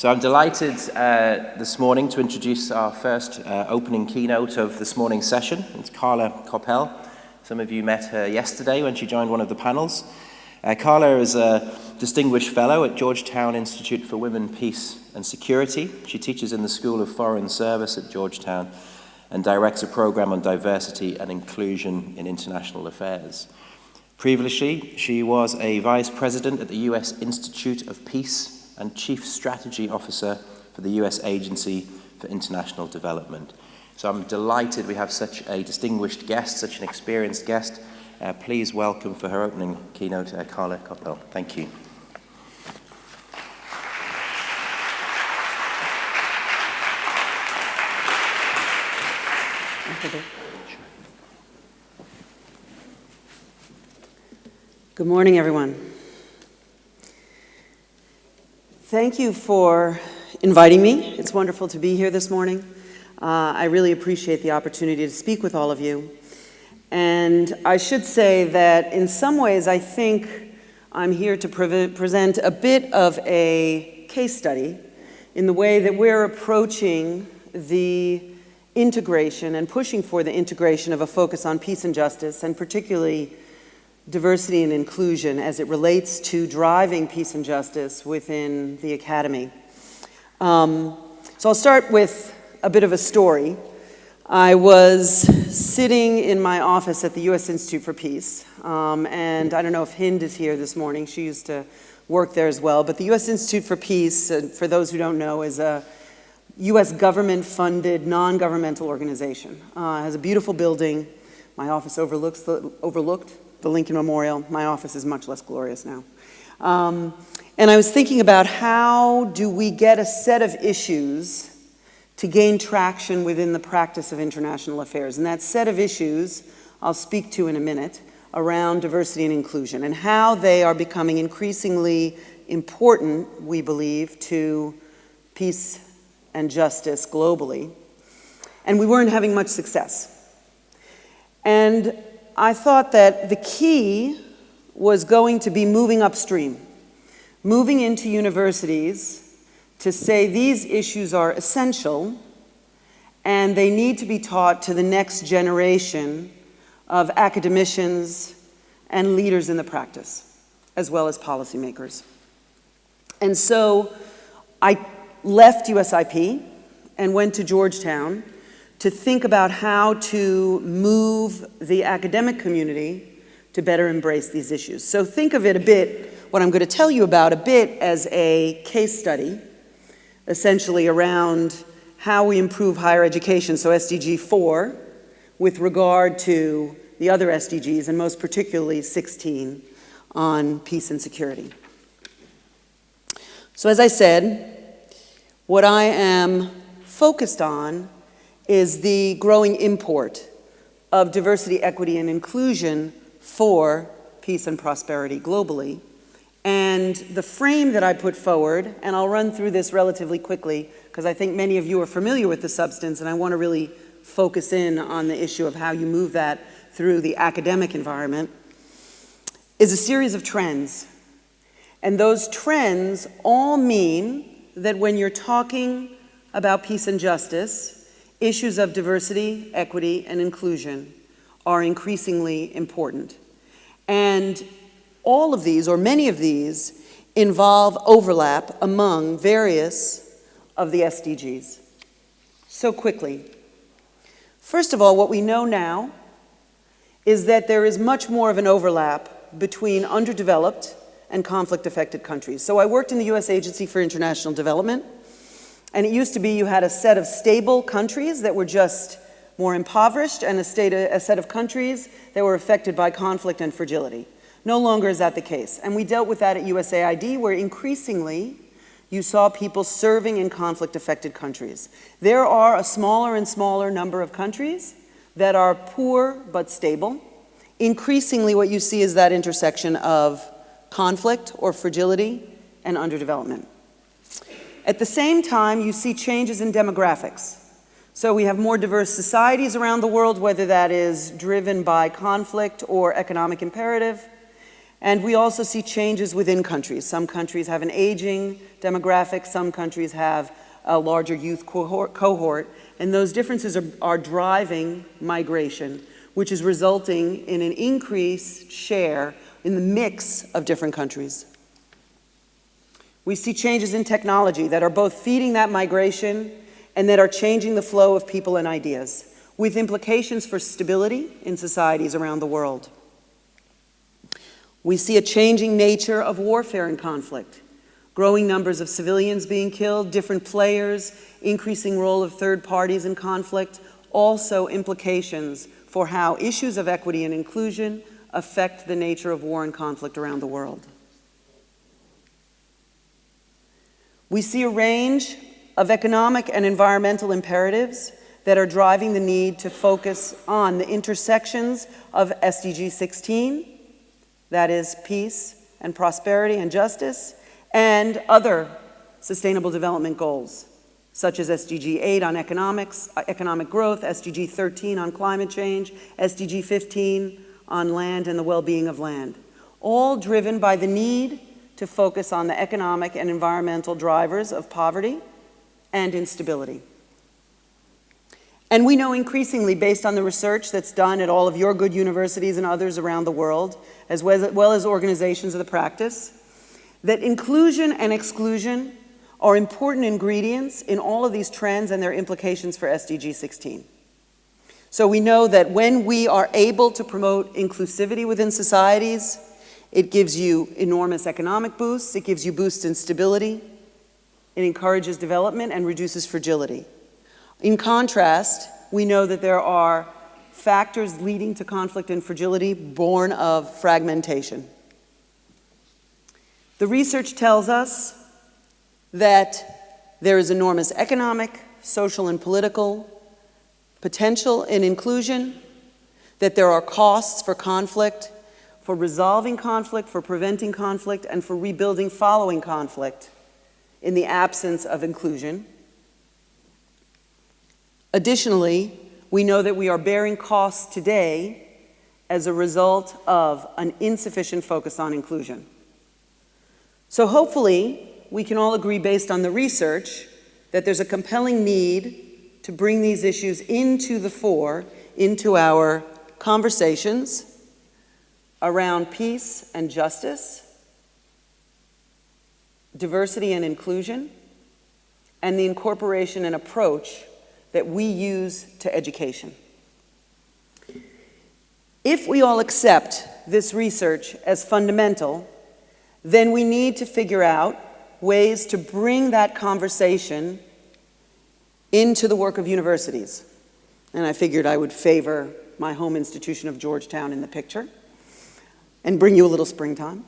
So I'm delighted this morning to introduce our first opening keynote of this morning's session. It's Carla Koppell. Some of you met her yesterday when she joined one of the panels. Carla is a distinguished fellow at Georgetown Institute for Women, Peace and Security. She teaches in the School of Foreign Service at Georgetown and directs a program on diversity and inclusion in international affairs. Previously, she was a vice president at the U.S. Institute of Peace and Chief Strategy Officer for the U.S. Agency for International Development. So I'm delighted we have such a distinguished guest, such an experienced guest. Please welcome for her opening keynote, Carla Koppell. Thank you. Good morning, everyone. Thank you for inviting me. It's wonderful to be here this morning. I really appreciate the opportunity to speak with all of you. And I should say that in some ways, I think I'm here to present a bit of a case study in the way that we're approaching the integration and pushing for the integration of a focus on peace and justice, and particularly diversity and inclusion as it relates to driving peace and justice within the academy. So I'll start with a bit of a story. I was sitting in my office at the U.S. Institute for Peace, and I don't know if Hind is here this morning. She used to work there as well, but the U.S. Institute for Peace, for those who don't know, is a U.S. government-funded, non-governmental organization. It has a beautiful building. My office overlooked the Lincoln Memorial. My office is much less glorious now. And I was thinking about how do we get a set of issues to gain traction within the practice of international affairs. And that set of issues I'll speak to in a minute around diversity and inclusion and how they are becoming increasingly important, we believe, to peace and justice globally. And we weren't having much success. And I thought that the key was going to be moving upstream, moving into universities to say these issues are essential and they need to be taught to the next generation of academicians and leaders in the practice, as well as policymakers. And so I left USIP and went to Georgetown to think about how to move the academic community to better embrace these issues. So think of it a bit, what I'm going to tell you about a bit, as a case study, essentially around how we improve higher education, so SDG 4, with regard to the other SDGs, and most particularly 16 on peace and security. So as I said, what I am focused on is the growing import of diversity, equity, and inclusion for peace and prosperity globally. And the frame that I put forward, and I'll run through this relatively quickly because I think many of you are familiar with the substance and I want to really focus in on the issue of how you move that through the academic environment, is a series of trends. And those trends all mean that when you're talking about peace and justice, issues of diversity, equity, and inclusion are increasingly important. And all of these, or many of these, involve overlap among various of the SDGs. So quickly. First of all, what we know now is that there is much more of an overlap between underdeveloped and conflict-affected countries. So I worked in the U.S. Agency for International Development, and it used to be you had a set of stable countries that were just more impoverished and a set of countries that were affected by conflict and fragility. No longer is that the case. And we dealt with that at USAID, where increasingly you saw people serving in conflict-affected countries. There are a smaller and smaller number of countries that are poor but stable. Increasingly what you see is that intersection of conflict or fragility and underdevelopment. At the same time, you see changes in demographics. So we have more diverse societies around the world, whether that is driven by conflict or economic imperative. And we also see changes within countries. Some countries have an aging demographic, some countries have a larger youth cohort, and those differences are driving migration, which is resulting in an increased share in the mix of different countries. We see changes in technology that are both feeding that migration and that are changing the flow of people and ideas, with implications for stability in societies around the world. We see a changing nature of warfare and conflict, growing numbers of civilians being killed, different players, increasing role of third parties in conflict, also implications for how issues of equity and inclusion affect the nature of war and conflict around the world. We see a range of economic and environmental imperatives that are driving the need to focus on the intersections of SDG 16, that is peace and prosperity and justice, and other sustainable development goals, such as SDG 8 on economic growth, SDG 13 on climate change, SDG 15 on land and the well-being of land, all driven by the need to focus on the economic and environmental drivers of poverty and instability. And we know increasingly, based on the research that's done at all of your good universities and others around the world, as well as organizations of the practice, that inclusion and exclusion are important ingredients in all of these trends and their implications for SDG 16. So we know that when we are able to promote inclusivity within societies, it gives you enormous economic boosts, it gives you boosts in stability, it encourages development and reduces fragility. In contrast, we know that there are factors leading to conflict and fragility born of fragmentation. The research tells us that there is enormous economic, social, and political potential in inclusion, that there are costs for conflict, for resolving conflict, for preventing conflict, and for rebuilding following conflict in the absence of inclusion. Additionally, we know that we are bearing costs today as a result of an insufficient focus on inclusion. So hopefully, we can all agree based on the research that there's a compelling need to bring these issues into the fore, into our conversations around peace and justice, diversity and inclusion, and the incorporation and approach that we use to education. If we all accept this research as fundamental, then we need to figure out ways to bring that conversation into the work of universities. And I figured I would favor my home institution of Georgetown in the picture and bring you a little springtime.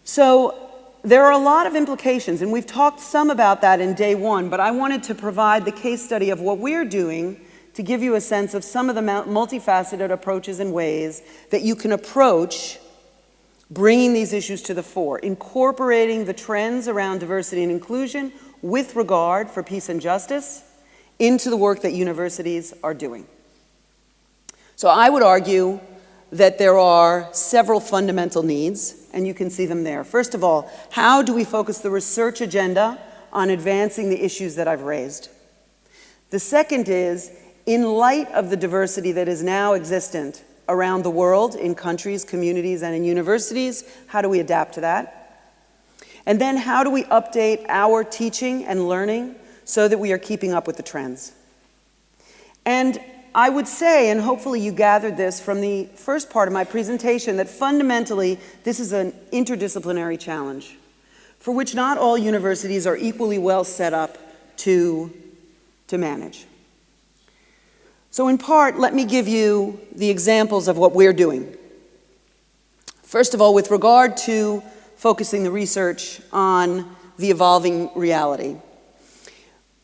So there are a lot of implications, and we've talked some about that in day one, but I wanted to provide the case study of what we're doing to give you a sense of some of the multifaceted approaches and ways that you can approach bringing these issues to the fore, incorporating the trends around diversity and inclusion with regard for peace and justice into the work that universities are doing. So I would argue that there are several fundamental needs, and you can see them there. First of all, how do we focus the research agenda on advancing the issues that I've raised? The second is, in light of the diversity that is now existent around the world, in countries, communities, and in universities, how do we adapt to that? And then how do we update our teaching and learning so that we are keeping up with the trends? And I would say, and hopefully you gathered this from the first part of my presentation, that fundamentally this is an interdisciplinary challenge for which not all universities are equally well set up to manage. So in part, let me give you the examples of what we're doing. First of all, with regard to focusing the research on the evolving reality.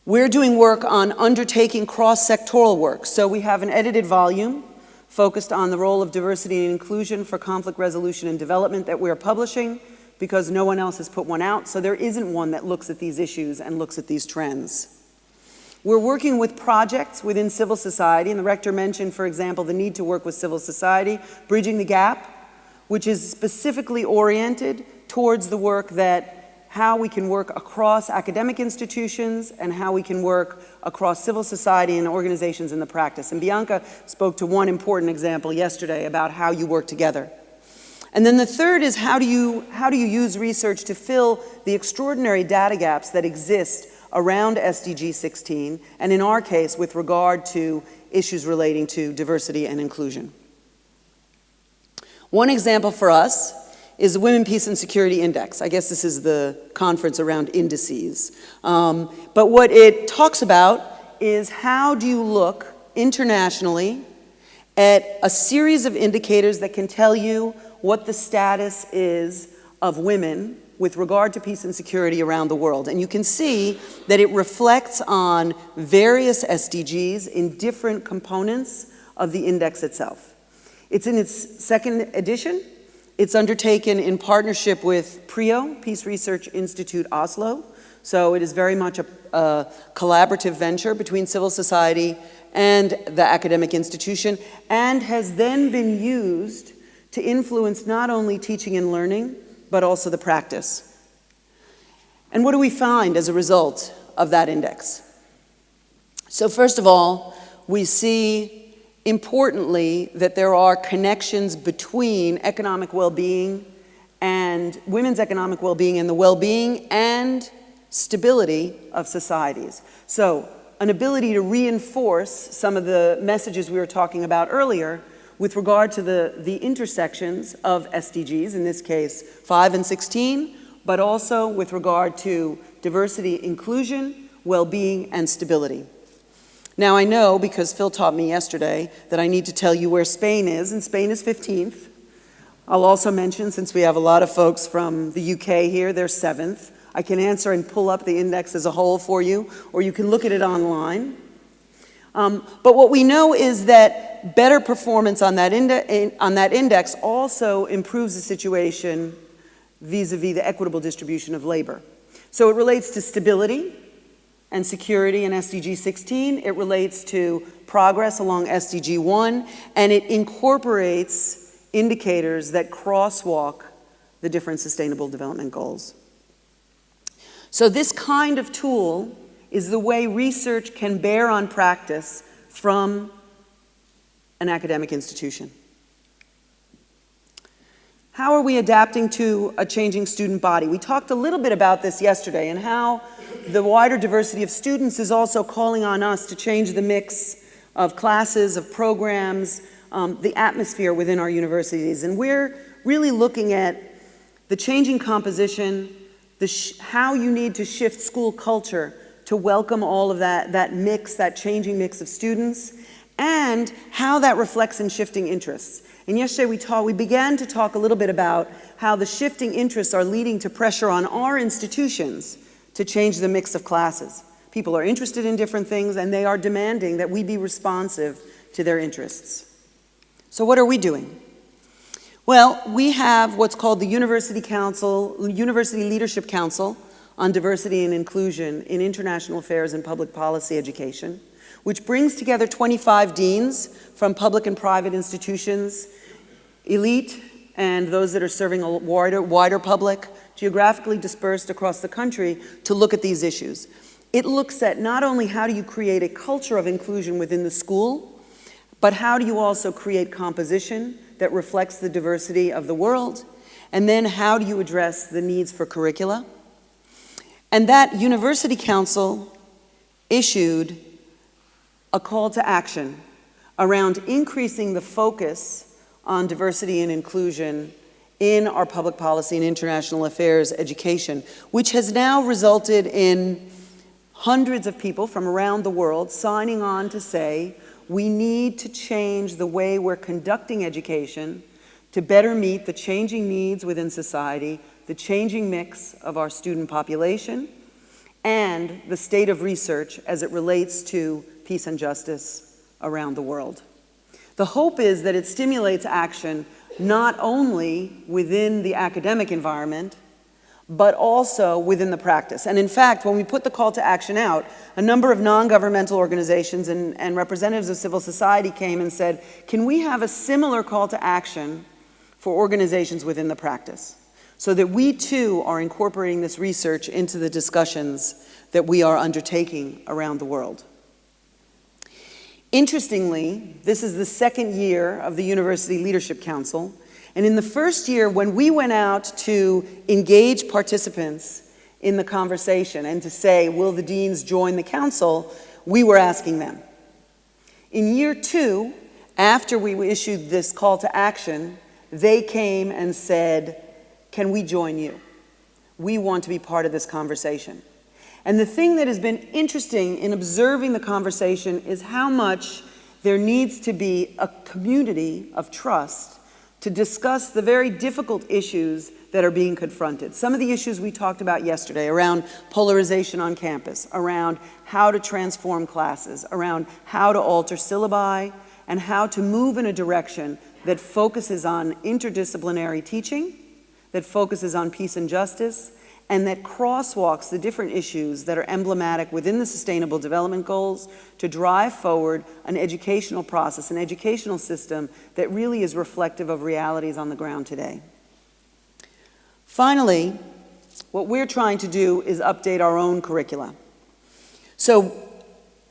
We're doing work on undertaking cross-sectoral work. So we have an edited volume focused on the role of diversity and inclusion for conflict resolution and development that we're publishing because no one else has put one out. So there isn't one that looks at these issues and looks at these trends. We're working with projects within civil society, and the rector mentioned, for example, the need to work with civil society, bridging the gap which is specifically oriented towards the work that how we can work across academic institutions and how we can work across civil society and organizations in the practice. And Bianca spoke to one important example yesterday about how you work together. And then the third is how do you use research to fill the extraordinary data gaps that exist around SDG 16, and in our case, with regard to issues relating to diversity and inclusion. One example for us is the Women, Peace, and Security Index. I guess this is the conference around indices. But what it talks about is how do you look internationally at a series of indicators that can tell you what the status is of women with regard to peace and security around the world. And you can see that it reflects on various SDGs in different components of the index itself. It's in its second edition. It's undertaken in partnership with PRIO, Peace Research Institute Oslo. So it is very much a collaborative venture between civil society and the academic institution, and has then been used to influence not only teaching and learning, but also the practice. And what do we find as a result of that index? So first of all, we see importantly that there are connections between economic well-being and women's economic well-being and the well-being and stability of societies. So an ability to reinforce some of the messages we were talking about earlier with regard to the intersections of SDGs, in this case 5 and 16, but also with regard to diversity, inclusion, well-being, and stability. Now I know, because Phil taught me yesterday, that I need to tell you where Spain is, and Spain is 15th. I'll also mention, since we have a lot of folks from the UK here, they're 7th. I can answer and pull up the index as a whole for you, or you can look at it online. But what we know is that better performance on that index also improves the situation vis-a-vis the equitable distribution of labor. So it relates to stability and security in SDG 16, it relates to progress along SDG 1, and it incorporates indicators that crosswalk the different sustainable development goals. So this kind of tool is the way research can bear on practice from an academic institution. How are we adapting to a changing student body? We talked a little bit about this yesterday and how the wider diversity of students is also calling on us to change the mix of classes, of programs, the atmosphere within our universities. And we're really looking at the changing composition, how you need to shift school culture to welcome all of that mix, that changing mix of students, and how that reflects in shifting interests. And yesterday we began to talk a little bit about how the shifting interests are leading to pressure on our institutions to change the mix of classes. People are interested in different things and they are demanding that we be responsive to their interests. So what are we doing? Well, we have what's called the University Leadership Council on Diversity and Inclusion in International Affairs and Public Policy Education, which brings together 25 deans from public and private institutions, elite and those that are serving a wider public, geographically dispersed across the country, to look at these issues. It looks at not only how do you create a culture of inclusion within the school, but how do you also create composition that reflects the diversity of the world, and then how do you address the needs for curricula. And that University Council issued a call to action around increasing the focus on diversity and inclusion in our public policy and international affairs education, which has now resulted in hundreds of people from around the world signing on to say, we need to change the way we're conducting education to better meet the changing needs within society, the changing mix of our student population, and the state of research as it relates to peace and justice around the world. The hope is that it stimulates action not only within the academic environment, but also within the practice. And in fact, when we put the call to action out, a number of non-governmental organizations and representatives of civil society came and said, can we have a similar call to action for organizations within the practice, so that we too are incorporating this research into the discussions that we are undertaking around the world. Interestingly, this is the second year of the University Leadership Council, and in the first year, when we went out to engage participants in the conversation and to say, will the deans join the council, we were asking them. In year 2, after we issued this call to action, they came and said, can we join you? We want to be part of this conversation. And the thing that has been interesting in observing the conversation is how much there needs to be a community of trust to discuss the very difficult issues that are being confronted. Some of the issues we talked about yesterday around polarization on campus, around how to transform classes, around how to alter syllabi, and how to move in a direction that focuses on interdisciplinary teaching, that focuses on peace and justice, and that crosswalks the different issues that are emblematic within the Sustainable Development Goals to drive forward an educational process, an educational system that really is reflective of realities on the ground today. Finally, what we're trying to do is update our own curricula. So,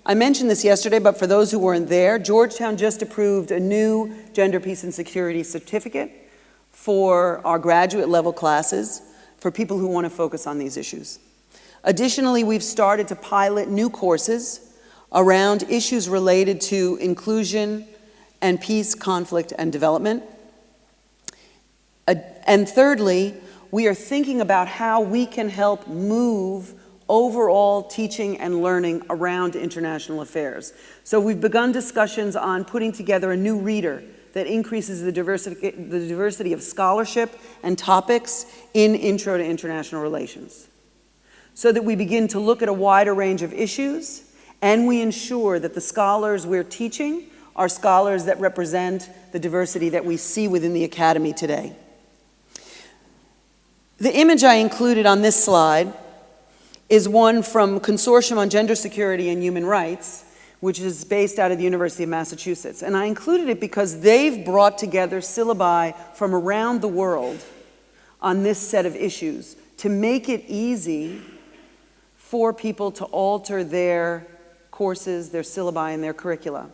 I mentioned this yesterday, but for those who weren't there, Georgetown just approved a new Gender, Peace, and Security certificate for our graduate level classes for people who want to focus on these issues. Additionally, we've started to pilot new courses around issues related to inclusion and peace, conflict, and development. And thirdly, we are thinking about how we can help move overall teaching and learning around international affairs. So we've begun discussions on putting together a new reader that increases the diversity of scholarship and topics in Intro to International Relations, so that we begin to look at a wider range of issues, and we ensure that the scholars we're teaching are scholars that represent the diversity that we see within the academy today. The image I included on this slide is one from Consortium on Gender Security and Human Rights, which is based out of the University of Massachusetts. And I included it because they've brought together syllabi from around the world on this set of issues to make it easy for people to alter their courses, their syllabi, and their curricula.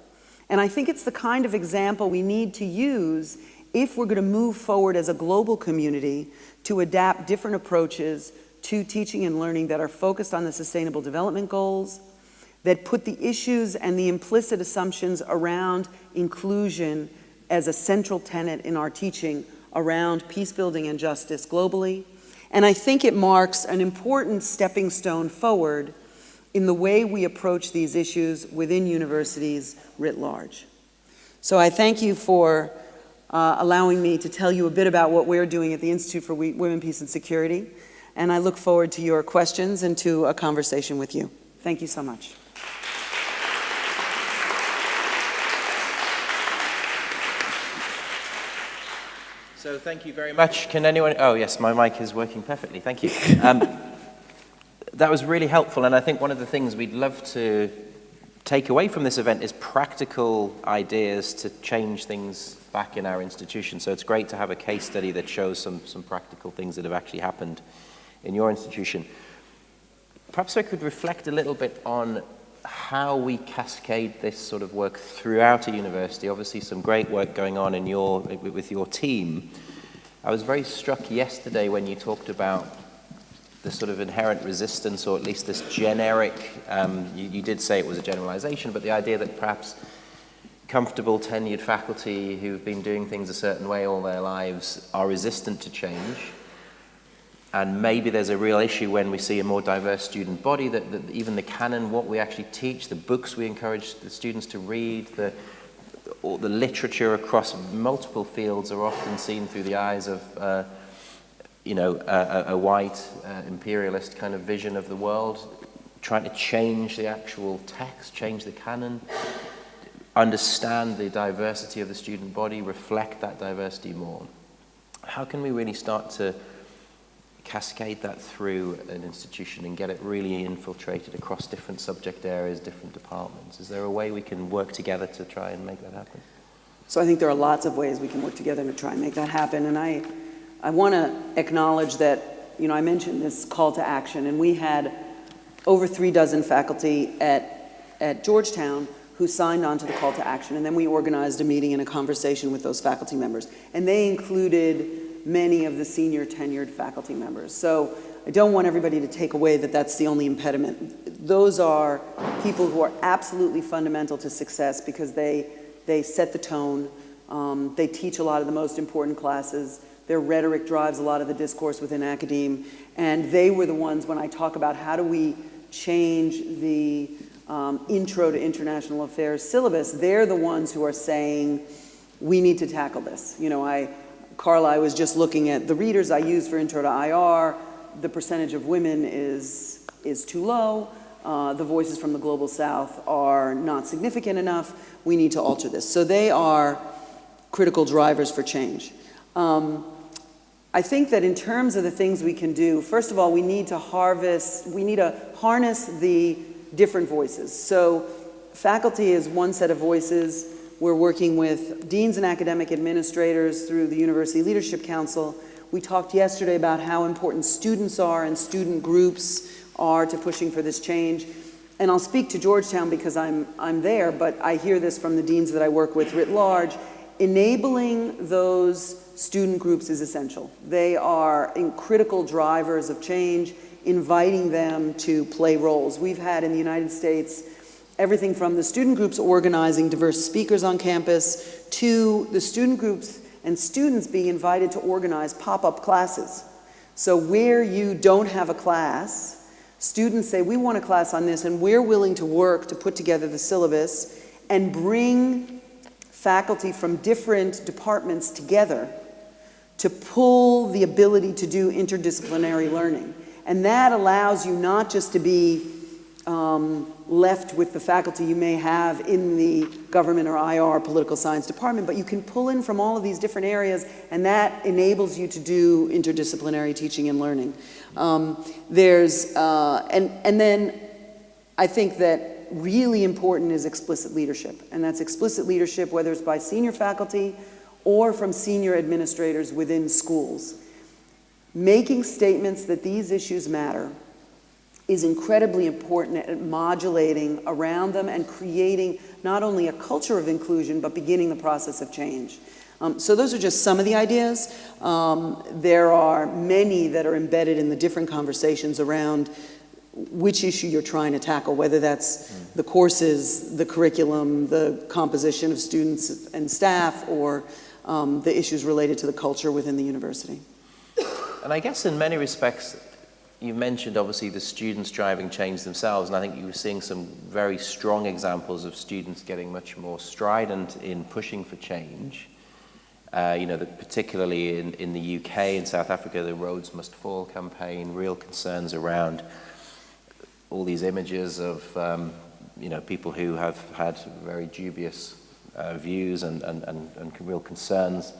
And I think it's the kind of example we need to use if we're going to move forward as a global community to adapt different approaches to teaching and learning that are focused on the Sustainable Development Goals, that put the issues and the implicit assumptions around inclusion as a central tenet in our teaching around peace building and justice globally. And I think it marks an important stepping stone forward in the way we approach these issues within universities writ large. So I thank you for allowing me to tell you a bit about what we're doing at the Institute for Women, Peace, and Security. And I look forward to your questions and to a conversation with you. Thank you so much. So thank you very much. Can anyone, oh yes, my mic is working perfectly, thank you. That was really helpful, and I think one of the things we'd love to take away from this event is practical ideas to change things back in our institution. So it's great to have a case study that shows some practical things that have actually happened in your institution. Perhaps I could reflect a little bit on how we cascade this sort of work throughout a university. Obviously some great work going on in with your team. I was very struck yesterday when you talked about the sort of inherent resistance, or at least this generic, you did say it was a generalization, but the idea that perhaps comfortable tenured faculty who've been doing things a certain way all their lives are resistant to change. And maybe there's a real issue when we see a more diverse student body, that even the canon, what we actually teach, the books we encourage the students to read, the literature across multiple fields are often seen through the eyes of a white imperialist kind of vision of the world, trying to change the actual text, change the canon, understand the diversity of the student body, reflect that diversity more. How can we really start to cascade that through an institution and get it really infiltrated across different subject areas, different departments? Is there a way we can work together to try and make that happen? So I think there are lots of ways we can work together to try and make that happen. And I want to acknowledge that, I mentioned this call to action, and we had over 36 faculty at Georgetown who signed on to the call to action. And then we organized a meeting and a conversation with those faculty members. And they included many of the senior tenured faculty members. So I don't want everybody to take away that that's the only impediment. Those are people who are absolutely fundamental to success because they set the tone. They teach a lot of the most important classes. Their rhetoric drives a lot of the discourse within academe. And they were the ones, when I talk about how do we change the Intro to International Affairs syllabus, they're the ones who are saying, we need to tackle this. Carla, I was just looking at the readers I use for Intro to IR. The percentage of women is too low. The voices from the Global South are not significant enough. We need to alter this. So they are critical drivers for change. I think that in terms of the things we can do, first of all, we need to harness the different voices. So faculty is one set of voices. We're working with deans and academic administrators through the University Leadership Council. We talked yesterday about how important students are and student groups are to pushing for this change. And I'll speak to Georgetown because I'm there, but I hear this from the deans that I work with writ large. Enabling those student groups is essential. They are critical drivers of change, inviting them to play roles. We've had in the United States everything from the student groups organizing diverse speakers on campus to the student groups and students being invited to organize pop-up classes. So where you don't have a class, students say, we want a class on this, and we're willing to work to put together the syllabus and bring faculty from different departments together to pull the ability to do interdisciplinary learning. And that allows you not just to be left with the faculty you may have in the government or IR political science department, but you can pull in from all of these different areas, and that enables you to do interdisciplinary teaching and learning. And then I think that really important is explicit leadership, and that's explicit leadership whether it's by senior faculty or from senior administrators within schools. Making statements that these issues matter is incredibly important at modulating around them and creating not only a culture of inclusion, but beginning the process of change. So those are just some of the ideas. There are many that are embedded in the different conversations around which issue you're trying to tackle, whether that's the courses, the curriculum, the composition of students and staff, or the issues related to the culture within the university. And I guess in many respects, you mentioned obviously the students driving change themselves, and I think you were seeing some very strong examples of students getting much more strident in pushing for change. Particularly in the UK and South Africa, the Roads Must Fall campaign, real concerns around all these images of people who have had very dubious views and real concerns.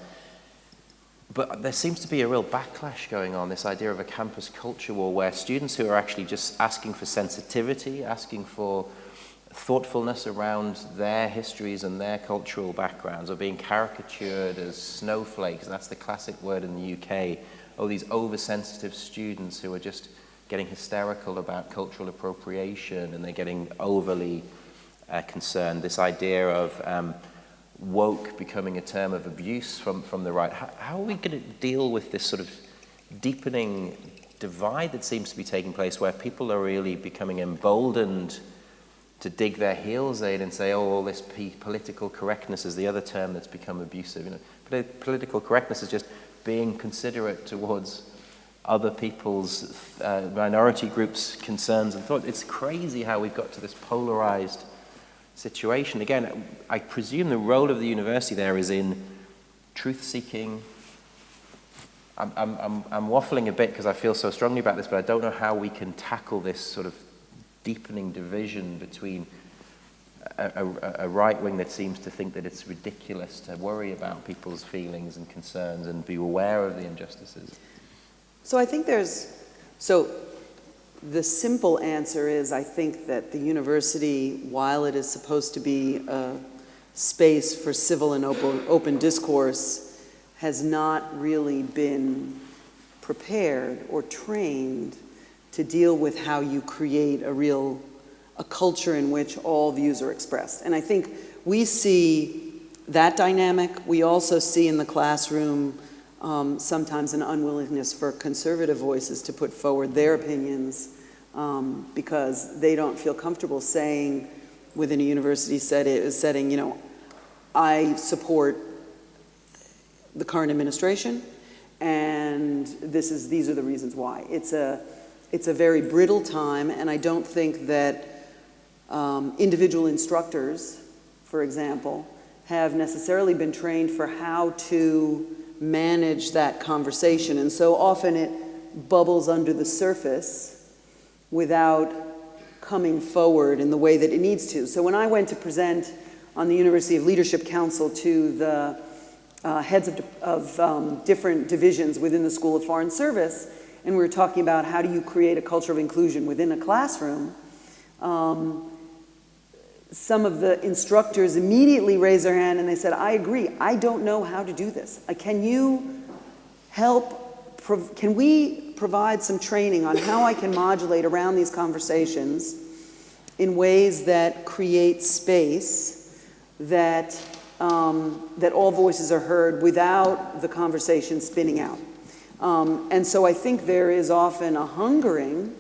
But there seems to be a real backlash going on, this idea of a campus culture war where students who are actually just asking for sensitivity, asking for thoughtfulness around their histories and their cultural backgrounds are being caricatured as snowflakes. That's the classic word in the UK. Oh, these oversensitive students who are just getting hysterical about cultural appropriation, and they're getting overly concerned. This idea of woke becoming a term of abuse from the right. How are we going to deal with this sort of deepening divide that seems to be taking place, where people are really becoming emboldened to dig their heels in and say, oh, all this political correctness is the other term that's become abusive. Political correctness is just being considerate towards other people's minority groups' concerns and thoughts. It's crazy how we've got to this polarized situation. Again, I presume the role of the university there is in truth-seeking. I'm waffling a bit because I feel so strongly about this, but I don't know how we can tackle this sort of deepening division between a right wing that seems to think that it's ridiculous to worry about people's feelings and concerns and be aware of the injustices. So I think the simple answer is, I think that the university, while it is supposed to be space for civil and open discourse has not really been prepared or trained to deal with how you create a culture in which all views are expressed. And I think we see that dynamic. We also see in the classroom sometimes an unwillingness for conservative voices to put forward their opinions because they don't feel comfortable saying within a university setting, you know, I support the current administration, and these are the reasons why. It's a very brittle time, and I don't think that individual instructors, for example, have necessarily been trained for how to manage that conversation, and so often it bubbles under the surface without coming forward in the way that it needs to. So when I went to present on the University of Leadership Council to the heads of different divisions within the School of Foreign Service, and we were talking about how do you create a culture of inclusion within a classroom, some of the instructors immediately raised their hand and they said, I agree, I don't know how to do this. Can you help, can we provide some training on how I can modulate around these conversations in ways that create space that all voices are heard without the conversation spinning out. And so I think there is often a hungering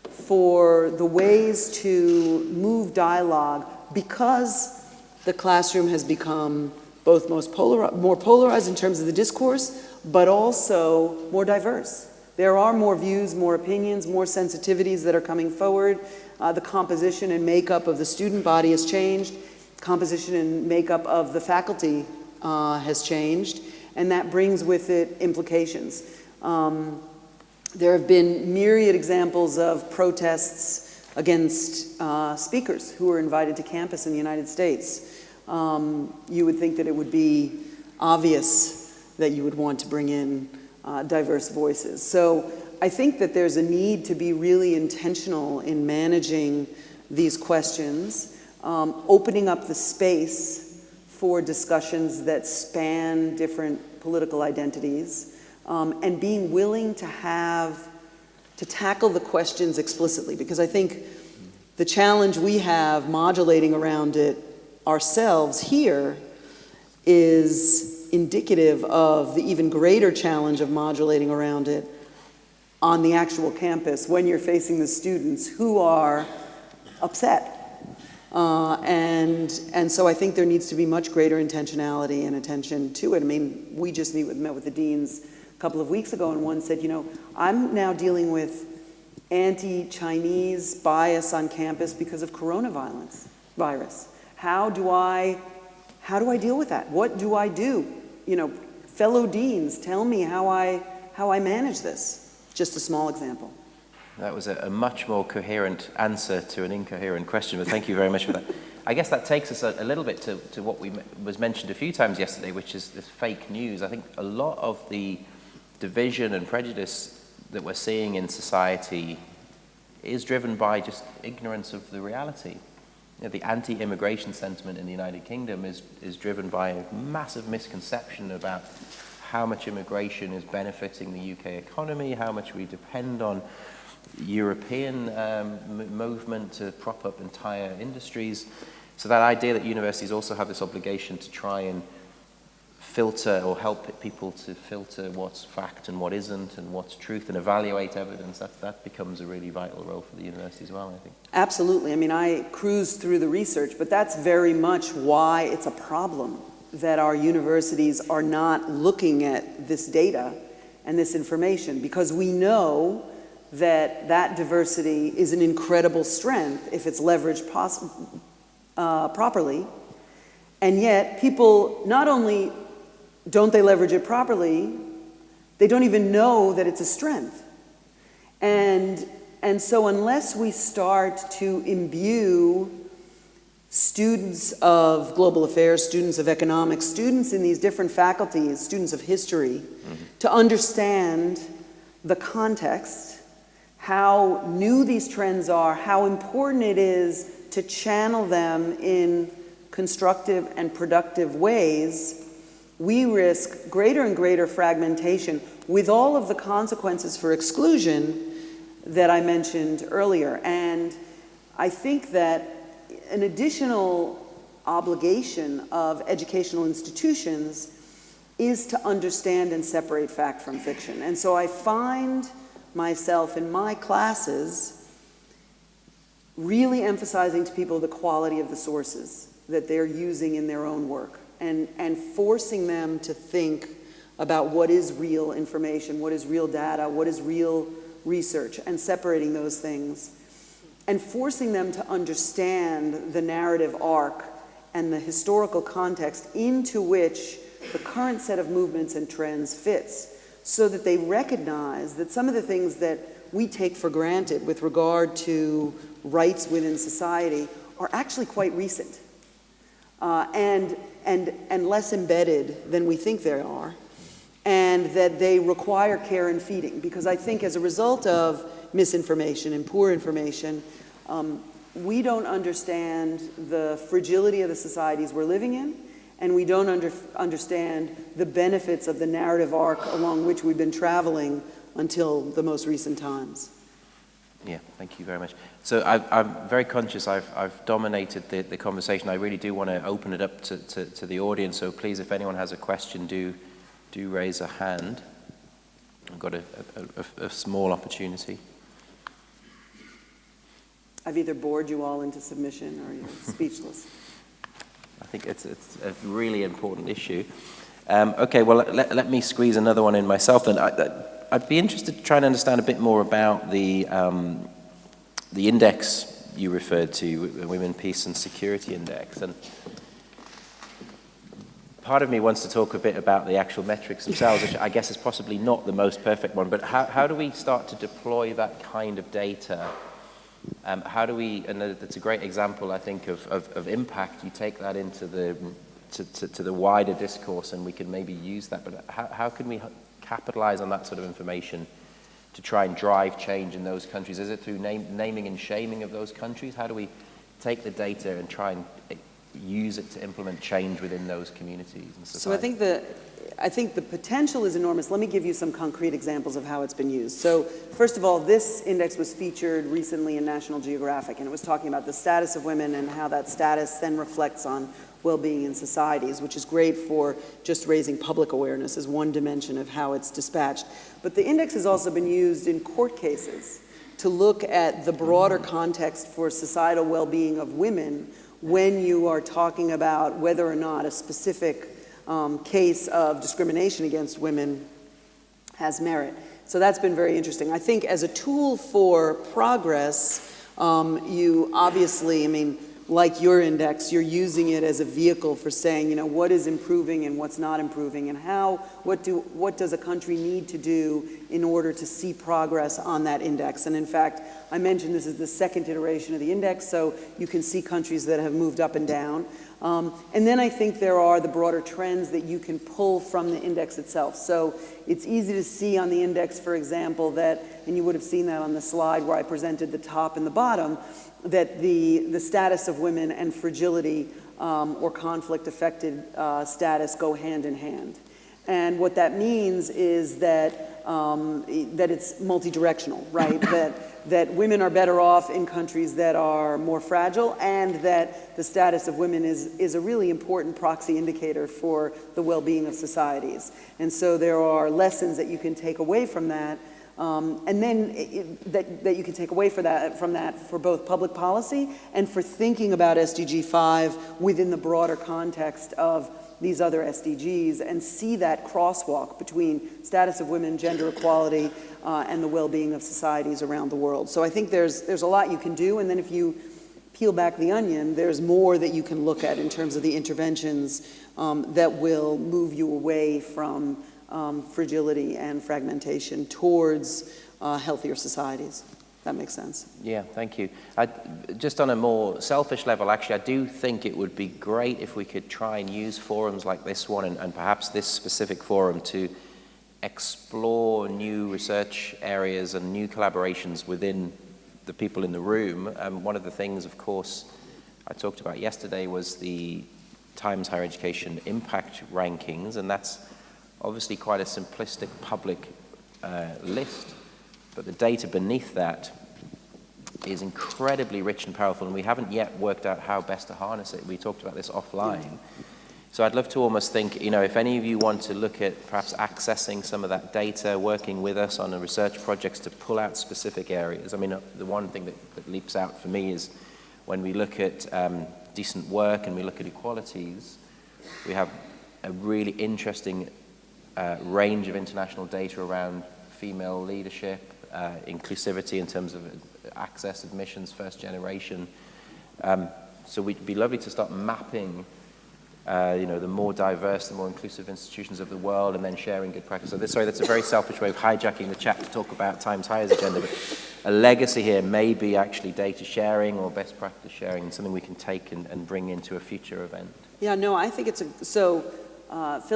for the ways to move dialogue because the classroom has become both more polarized in terms of the discourse, but also more diverse. There are more views, more opinions, more sensitivities that are coming forward. The composition and makeup of the student body has changed. Composition and makeup of the faculty has changed, and that brings with it implications. There have been myriad examples of protests against speakers who were invited to campus in the United States. You would think that it would be obvious that you would want to bring in diverse voices. So I think that there's a need to be really intentional in managing these questions, opening up the space for discussions that span different political identities, and being willing to tackle the questions explicitly, because I think the challenge we have modulating around it ourselves here is indicative of the even greater challenge of modulating around it on the actual campus when you're facing the students who are upset. And so I think there needs to be much greater intentionality and attention to it. I mean, we just met with the deans a couple of weeks ago, and one said, you know, I'm now dealing with anti-Chinese bias on campus because of coronavirus. How do I deal with that? What do I do? You know, fellow deans, tell me how I manage this. Just a small example. That was a much more coherent answer to an incoherent question, but thank you very much for that. I guess that takes us a little bit to what was mentioned a few times yesterday, which is this fake news. I think a lot of the division and prejudice that we're seeing in society is driven by just ignorance of the reality. You know, the anti-immigration sentiment in the United Kingdom is driven by a massive misconception about how much immigration is benefiting the UK economy, how much we depend on European movement to prop up entire industries. So that idea that universities also have this obligation to try and filter or help people to filter what's fact and what isn't and what's truth and evaluate evidence, that becomes a really vital role for the university as well, I think. Absolutely. I mean, I cruised through the research, but that's very much why it's a problem that our universities are not looking at this data and this information, because we know that diversity is an incredible strength if it's leveraged properly. And yet people not only don't they leverage it properly, they don't even know that it's a strength. And so unless we start to imbue students of global affairs, students of economics, students in these different faculties, students of history, to understand the context, how new these trends are, how important it is to channel them in constructive and productive ways, we risk greater and greater fragmentation with all of the consequences for exclusion that I mentioned earlier. And I think that an additional obligation of educational institutions is to understand and separate fact from fiction. And so I find myself in my classes really emphasizing to people the quality of the sources that they're using in their own work, and forcing them to think about what is real information, what is real data, what is real research, and separating those things, and forcing them to understand the narrative arc and the historical context into which the current set of movements and trends fits, so that they recognize that some of the things that we take for granted with regard to rights within society are actually quite recent, and less embedded than we think they are, and that they require care and feeding. Because I think as a result of misinformation and poor information, we don't understand the fragility of the societies we're living in, and we don't understand the benefits of the narrative arc along which we've been traveling until the most recent times. Yeah, thank you very much. So I'm very conscious I've dominated the conversation. I really do want to open it up to the audience, so please, if anyone has a question, do raise a hand. I've got a small opportunity. I've either bored you all into submission or you're speechless. I think it's a really important issue. Okay, well, let me squeeze another one in myself then. I'd be interested to try and understand a bit more about the index you referred to, the Women, Peace and Security Index. And part of me wants to talk a bit about the actual metrics themselves, which I guess is possibly not the most perfect one, but how do we start to deploy that kind of data? How do we, and that's a great example, I think, of impact. You take that into the wider discourse, and we can maybe use that, but how can we capitalize on that sort of information to try and drive change in those countries? Is it through naming and shaming of those countries? How do we take the data and try and use it to implement change within those communities and society? So I think the potential is enormous. Let me give you some concrete examples of how it's been used. So first of all, this index was featured recently in National Geographic, and it was talking about the status of women and how that status then reflects on well-being in societies, which is great for just raising public awareness as one dimension of how it's dispatched. But the index has also been used in court cases to look at the broader context for societal well-being of women when you are talking about whether or not a specific case of discrimination against women has merit. So that's been very interesting. I think as a tool for progress, you obviously, I mean, like your index, you're using it as a vehicle for saying, you know, what is improving and what's not improving, and what does a country need to do in order to see progress on that index. And in fact, I mentioned this is the second iteration of the index, so you can see countries that have moved up and down. And then I think there are the broader trends that you can pull from the index itself. So it's easy to see on the index, for example, that, and you would have seen that on the slide where I presented the top and the bottom, that the status of women and fragility or conflict-affected status go hand in hand. And what that means is that it's multi-directional, right? that women are better off in countries that are more fragile, and that the status of women is a really important proxy indicator for the well-being of societies. And so there are lessons that you can take away from that, and then that you can take away from that for both public policy and for thinking about SDG 5 within the broader context of these other SDGs, and see that crosswalk between status of women, gender equality, and the well-being of societies around the world. So I think there's a lot you can do, and then if you peel back the onion, there's more that you can look at in terms of the interventions that will move you away from fragility and fragmentation towards healthier societies. That makes sense. Yeah, thank you. Just on a more selfish level, actually, I do think it would be great if we could try and use forums like this one and perhaps this specific forum to explore new research areas and new collaborations within the people in the room. One of the things, of course, I talked about yesterday was the Times Higher Education Impact Rankings, and that's obviously quite a simplistic public list, but the data beneath that is incredibly rich and powerful, and we haven't yet worked out how best to harness it. We talked about this offline. So I'd love to almost think, if any of you want to look at perhaps accessing some of that data, working with us on the research projects to pull out specific areas. I mean, the one thing that leaps out for me is when we look at decent work and we look at equalities, we have a really interesting range of international data around female leadership, inclusivity in terms of access, admissions, first generation. So it'd be lovely to start mapping the more diverse, the more inclusive institutions of the world, and then sharing good practice. So that's a very selfish way of hijacking the chat to talk about Times Higher's agenda, but a legacy here may be actually data sharing or best practice sharing, and something we can take and bring into a future event. Yeah, no, I think Phil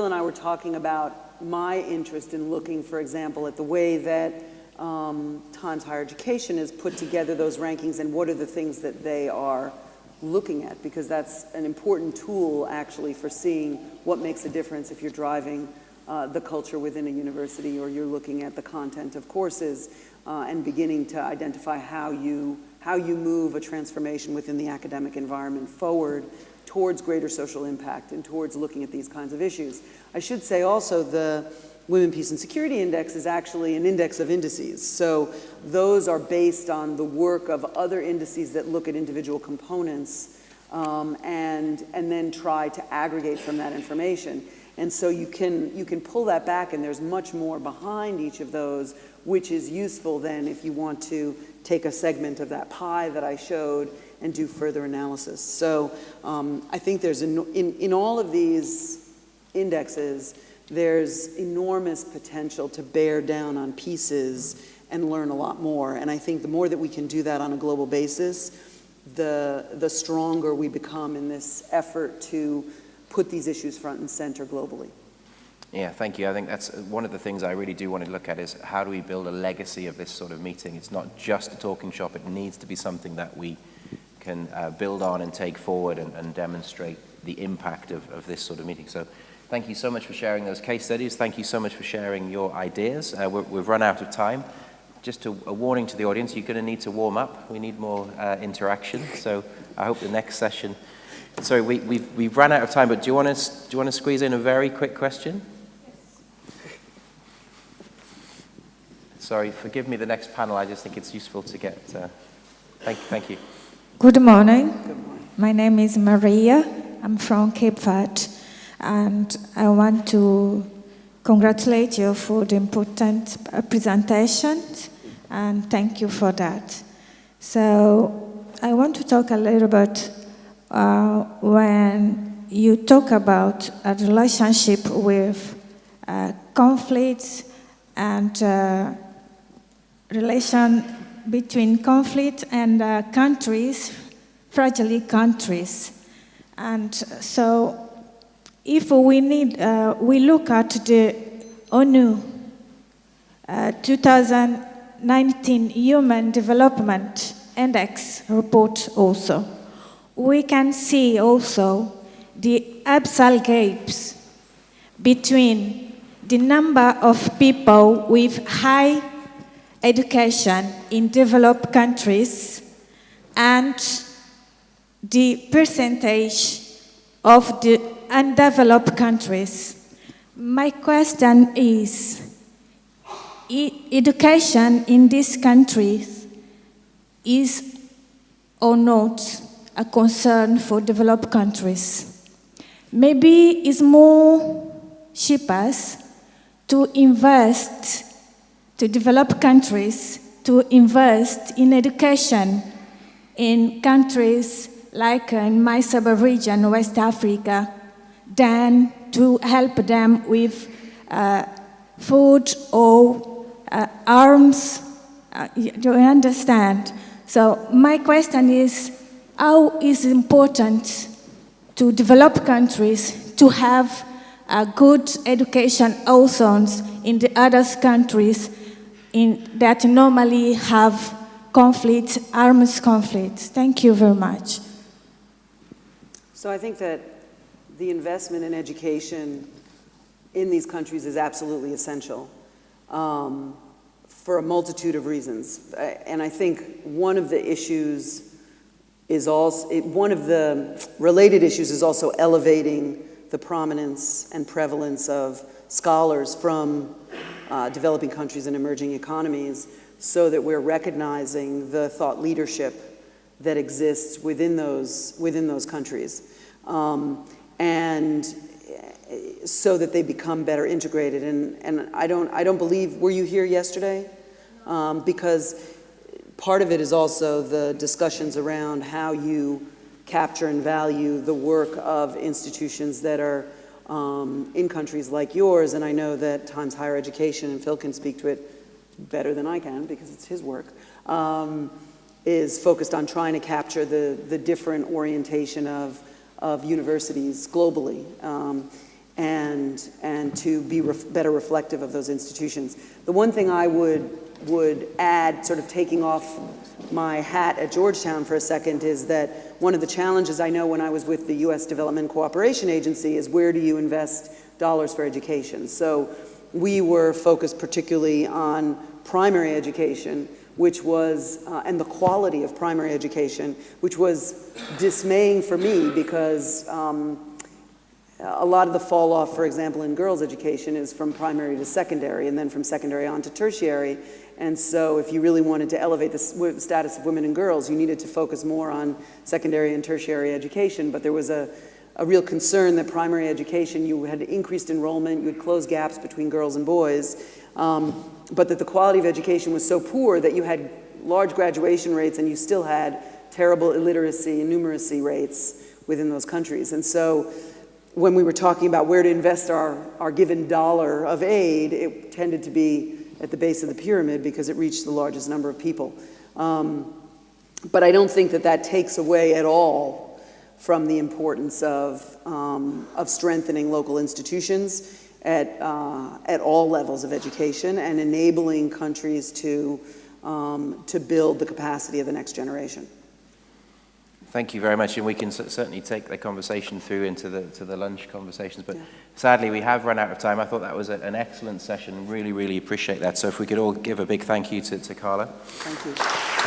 and I were talking about my interest in looking, for example, at the way that Times Higher Education has put together those rankings and what are the things that they are looking at, because that's an important tool actually for seeing what makes a difference if you're driving the culture within a university, or you're looking at the content of courses and beginning to identify how you move a transformation within the academic environment forward towards greater social impact and towards looking at these kinds of issues. I should say also the Women, Peace, and Security Index is actually an index of indices. So those are based on the work of other indices that look at individual components and then try to aggregate from that information. And so you can pull that back, and there's much more behind each of those, which is useful then if you want to take a segment of that pie that I showed and do further analysis. So I think there's, in all of these indexes, there's enormous potential to bear down on pieces and learn a lot more. And I think the more that we can do that on a global basis, the stronger we become in this effort to put these issues front and center globally. Yeah, thank you. I think that's one of the things I really do want to look at is how do we build a legacy of this sort of meeting? It's not just a talking shop. It needs to be something that we can build on and take forward and demonstrate the impact of this sort of meeting. So thank you so much for sharing those case studies. Thank you so much for sharing your ideas. We've run out of time. Just a warning to the audience, you're going to need to warm up. We need more interaction. So I hope the next session... Sorry, we've run out of time, but do you want to squeeze in a very quick question? Yes. Sorry, forgive me the next panel. I just think it's useful to get... Thank you. Good morning. Good morning. My name is Maria. I'm from Cape Verde. And I want to congratulate you for the important presentation, and thank you for that. So I want to talk a little bit when you talk about a relationship with conflicts and relation between conflict and countries, fragile countries. And so if we look at the ONU 2019 Human Development Index report also, we can see also the abyssal gaps between the number of people with high education in developed countries and the percentage of the undeveloped countries. My question is, education in these countries is or not a concern for developed countries? Maybe it's more cheaper to invest, to develop countries, to invest in education in countries like in my sub-region, West Africa, than to help them with food or arms. Do you understand? So my question is, how is it important to develop countries to have a good education also in the other countries that normally have conflict, arms conflicts? Thank you very much. So I think that the investment in education in these countries is absolutely essential for a multitude of reasons. And I think one of the issues is also, one of the related issues is also elevating the prominence and prevalence of scholars from developing countries and emerging economies, so that we're recognizing the thought leadership that exists within those countries, and so that they become better integrated. And I don't believe, were you here yesterday? Because part of it is also the discussions around how you capture and value the work of institutions that are in countries like yours. And I know that Times Higher Education, and Phil can speak to it better than I can because it's his work, is focused on trying to capture the different orientation of universities globally, and to be better reflective of those institutions. The one thing I would add, sort of taking off my hat at Georgetown for a second, is that one of the challenges I know when I was with the U.S. Development Cooperation Agency is, where do you invest dollars for education? So we were focused particularly on primary education, which was, and the quality of primary education, which was dismaying for me, because a lot of the fall off, for example, in girls' education is from primary to secondary, and then from secondary on to tertiary. And so if you really wanted to elevate the status of women and girls, you needed to focus more on secondary and tertiary education. But there was a real concern that primary education, you had increased enrollment, you would close gaps between girls and boys, but that the quality of education was so poor that you had large graduation rates and you still had terrible illiteracy and numeracy rates within those countries. And so when we were talking about where to invest our given dollar of aid, it tended to be at the base of the pyramid because it reached the largest number of people. But I don't think that takes away at all from the importance of strengthening local institutions at all levels of education, and enabling countries to build the capacity of the next generation. Thank you very much, and we can certainly take the conversation through into the lunch conversations, but sadly we have run out of time. I thought that was an excellent session. Really, really appreciate that. So if we could all give a big thank you to Carla. Thank you.